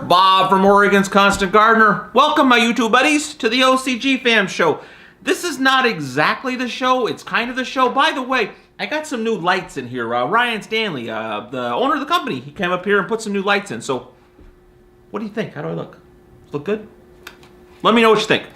Bob from Oregon's Constant Gardener. Welcome, my YouTube buddies, to the OCGFAM Show. This is not exactly the show, it's kind of the show. By the way, I got some new lights in here. Ryan Stanley, the owner of the company, he came up here and put some new lights in. So, what do you think? How do I look? Look good? Let me know what you think.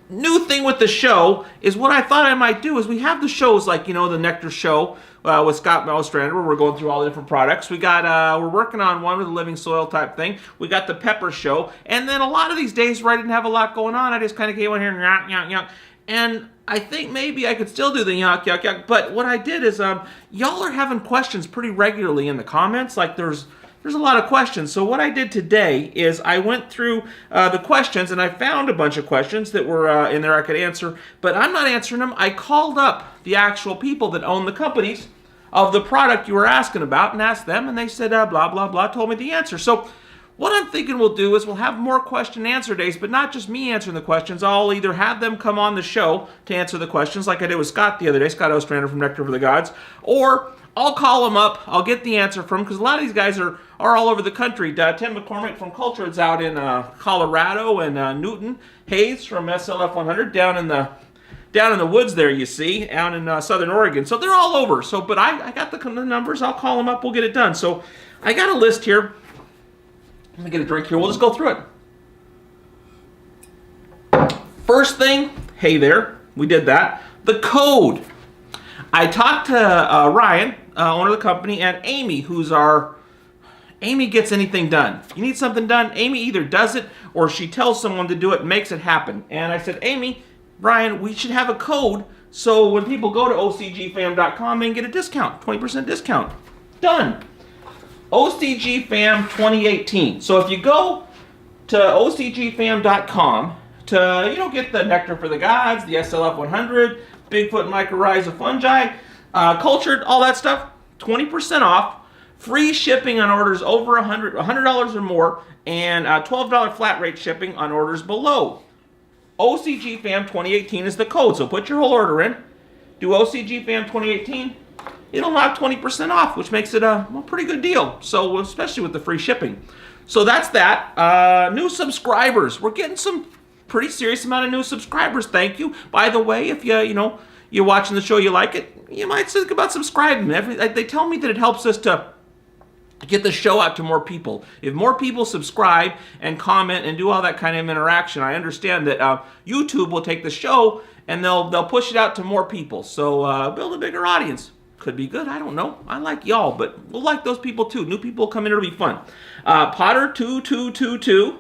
New thing with the show is what I thought I might do is we have the shows like, you know, the Nectar show with Scott Malstrander, where we're going through all the different products. We got, we're working on one with the living soil type thing. We got the pepper show. And then a lot of these days where I didn't have a lot going on, I just kind of came on here and yonk, yonk, yonk. And I think maybe I could still do the yonk, yonk, yonk. But what I did is, y'all are having questions pretty regularly in the comments. Like there's a lot of questions. So what I did today is I went through the questions and I found a bunch of questions that were in there I could answer, but I'm not answering them. I called up the actual people that own the companies of the product you were asking about and asked them, and they said blah, blah, blah, told me the answer. So what I'm thinking we'll do is we'll have more question and answer days, but not just me answering the questions. I'll either have them come on the show to answer the questions like I did with Scott the other day, Scott Ostrander from Nectar for the Gods, or I'll call them up, I'll get the answer from them, because a lot of these guys are all over the country. Tim McCormick from Cultured's out in Colorado, and Newton Hayes from SLF-100 down in the woods there, you see, out in southern Oregon. So they're all over. So, but I got the numbers, I'll call them up, we'll get it done. So I got a list here. Let me get a drink here, we'll just go through it. First thing, hey there, we did that. The code. I talked to Ryan, owner of the company, and Amy, Amy gets anything done. You need something done, Amy either does it or she tells someone to do it, makes it happen. And I said, Amy, Ryan, we should have a code so when people go to OCGFAM.com, they can get a discount, 20% discount. Done. OCGFAM 2018. So if you go to OCGFAM.com to, you know, get the Nectar for the Gods, the SLF-100, Bigfoot mycorrhiza fungi, cultured, all that stuff, 20% off, free shipping on orders over $100 or more, and $12 flat rate shipping on orders below. OCGFAM 2018 is the code, so put your whole order in, do OCGFAM 2018, it'll knock 20% off, which makes it a pretty good deal, so especially with the free shipping. So that's that. New subscribers, we're getting some pretty serious amount of new subscribers. Thank you. By the way, if you're watching the show, you like it, you might think about subscribing. They tell me that it helps us to get the show out to more people. If more people subscribe and comment and do all that kind of interaction, I understand that YouTube will take the show and they'll push it out to more people. So build a bigger audience. Could be good, I don't know. I like y'all, but we'll like those people too. New people come in, it'll be fun. Potter2222,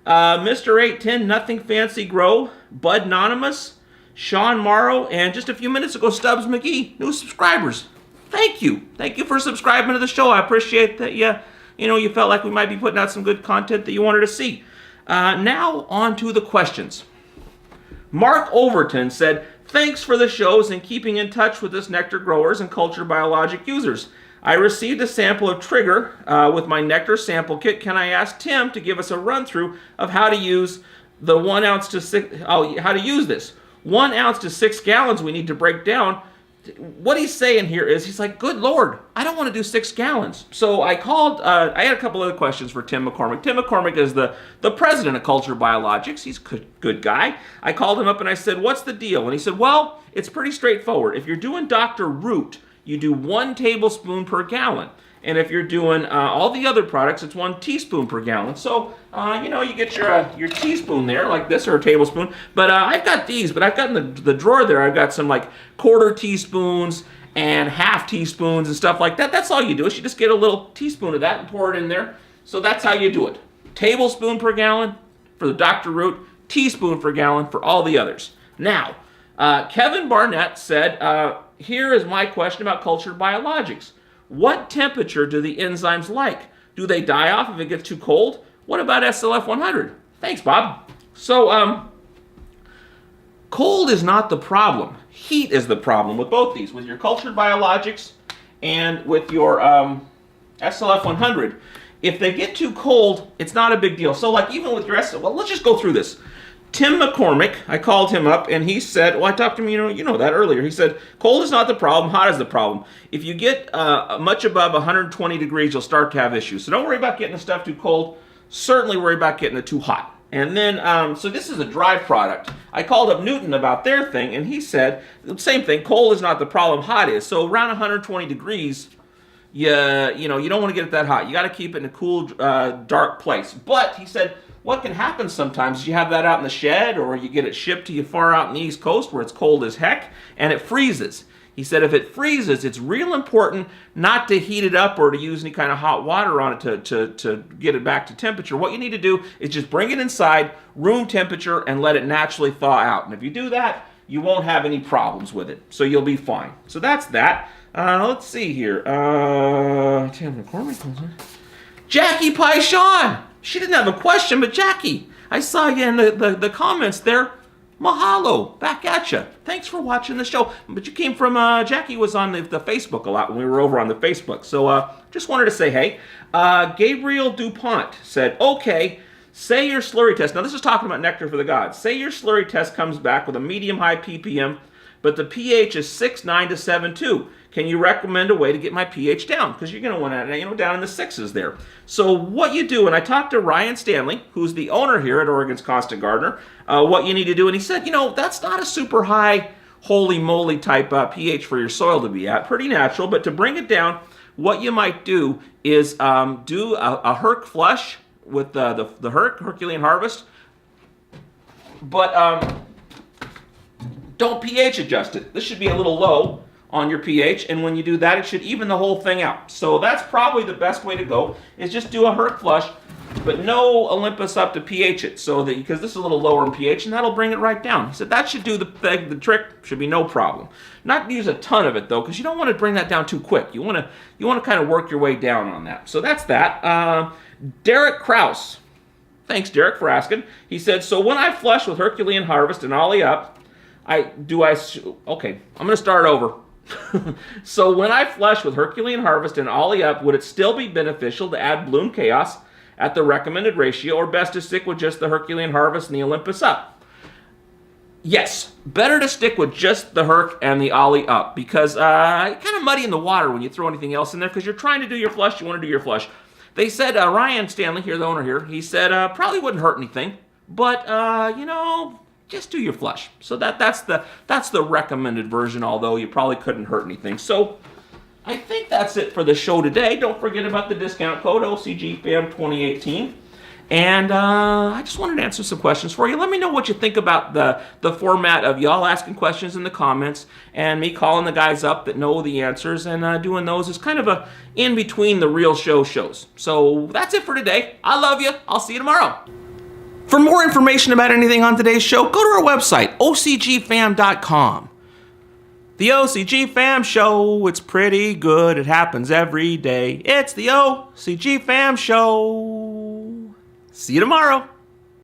Mr. 810, Nothing Fancy Grow, Bud Anonymous, Sean Morrow, and just a few minutes ago, Stubbs McGee, new subscribers. Thank you. Thank you for subscribing to the show. I appreciate that you felt like we might be putting out some good content that you wanted to see. Now, on to the questions. Mark Overton said, thanks for the shows and keeping in touch with us Nectar growers and Cultured Biologix users. I received a sample of Trigger with my Nectar sample kit. Can I ask Tim to give us a run through of how to use the 1 ounce to 6, how to use this? 1 ounce to 6 gallons we need to break down. What he's saying here is, he's like, good Lord, I don't want to do 6 gallons. So I called, I had a couple other questions for Tim McCormick. Tim McCormick is the president of Cultured Biologix. He's a good guy. I called him up and I said, what's the deal? And he said, well, it's pretty straightforward. If you're doing Dr. Root, you do 1 tablespoon per gallon. And if you're doing all the other products, it's 1 teaspoon per gallon. So, you get your teaspoon there, like this, or a tablespoon. But I've got these, but I've got in the drawer there, I've got some like 1/4 teaspoons and 1/2 teaspoons and stuff like that. That's all you do, is you just get a little teaspoon of that and pour it in there. So that's how you do it. Tablespoon per gallon for the Dr. Root, teaspoon per gallon for all the others. Now, Kevin Barnett said, here is my question about Cultured Biologix. What temperature do the enzymes like? Do they die off if it gets too cold? What about SLF-100? Thanks, Bob. So, cold is not the problem. Heat is the problem with both these, with your Cultured Biologix and with your SLF-100. If they get too cold, it's not a big deal. So, like, even with your well, let's just go through this. Tim McCormick, I called him up, and he said, well, I talked to him, you know that earlier. He said, cold is not the problem, hot is the problem. If you get much above 120 degrees, you'll start to have issues. So don't worry about getting the stuff too cold. Certainly worry about getting it too hot. And then, so this is a dry product. I called up Newton about their thing, and he said, the same thing, cold is not the problem, hot is. So around 120 degrees, you don't want to get it that hot. You got to keep it in a cool, dark place. But he said, what can happen sometimes is you have that out in the shed, or you get it shipped to you far out in the East Coast where it's cold as heck, and it freezes. He said if it freezes, it's real important not to heat it up or to use any kind of hot water on it to get it back to temperature. What you need to do is just bring it inside, room temperature, and let it naturally thaw out. And if you do that, you won't have any problems with it. So you'll be fine. So that's that. Let's see here. Tim McCormick. Jackie Paishon. She didn't have a question, but Jackie, I saw you in the comments there. Mahalo, back at you. Thanks for watching the show. But you came from, Jackie was on the Facebook a lot when we were over on the Facebook. So just wanted to say hey. Gabriel DuPont said, okay, say your slurry test. Now this is talking about Nectar for the Gods. Say your slurry test comes back with a medium-high ppm, but the pH is 6.9 to 7.2. Can you recommend a way to get my pH down? Because you're going to want to, down in the 6s there. So what you do, and I talked to Ryan Stanley, who's the owner here at Oregon's Constant Gardener, what you need to do, and he said, that's not a super high, holy moly type pH for your soil to be at. Pretty natural, but to bring it down, what you might do is do a Herc flush with the Herculean Harvest, but don't pH adjust it. This should be a little low on your pH, and when you do that, it should even the whole thing out. So that's probably the best way to go, is just do a Herc flush, but no Olympus up to pH it, so that, because this is a little lower in pH, and that'll bring it right down. He said that should do the trick, should be no problem. Not use a ton of it though, because you don't want to bring that down too quick. You want to kind of work your way down on that. So that's that. Derek Kraus, thanks Derek for asking. He said, so when I flush with Herculean Harvest and Ollie Up, okay, I'm going to start over. So when I flush with Herculean Harvest and Ollie Up, would it still be beneficial to add Bloom Chaos at the recommended ratio, or best to stick with just the Herculean Harvest and the Olympus Up? Yes, better to stick with just the Herc and the Ollie Up, because kind of muddy in the water when you throw anything else in there, because you're trying to do your flush, you want to do your flush. They said, Ryan Stanley here, the owner here, he said probably wouldn't hurt anything, but just do your flush. So that's the recommended version, although you probably couldn't hurt anything. So I think that's it for the show today. Don't forget about the discount code OCGFAM 2018. And I just wanted to answer some questions for you. Let me know what you think about the format of y'all asking questions in the comments and me calling the guys up that know the answers, and doing those is kind of a in between the real shows. So that's it for today. I love you. I'll see you tomorrow. For more information about anything on today's show, go to our website, OCGFAM.com. The OCGFAM Show, it's pretty good. It happens every day. It's the OCGFAM Show. See you tomorrow.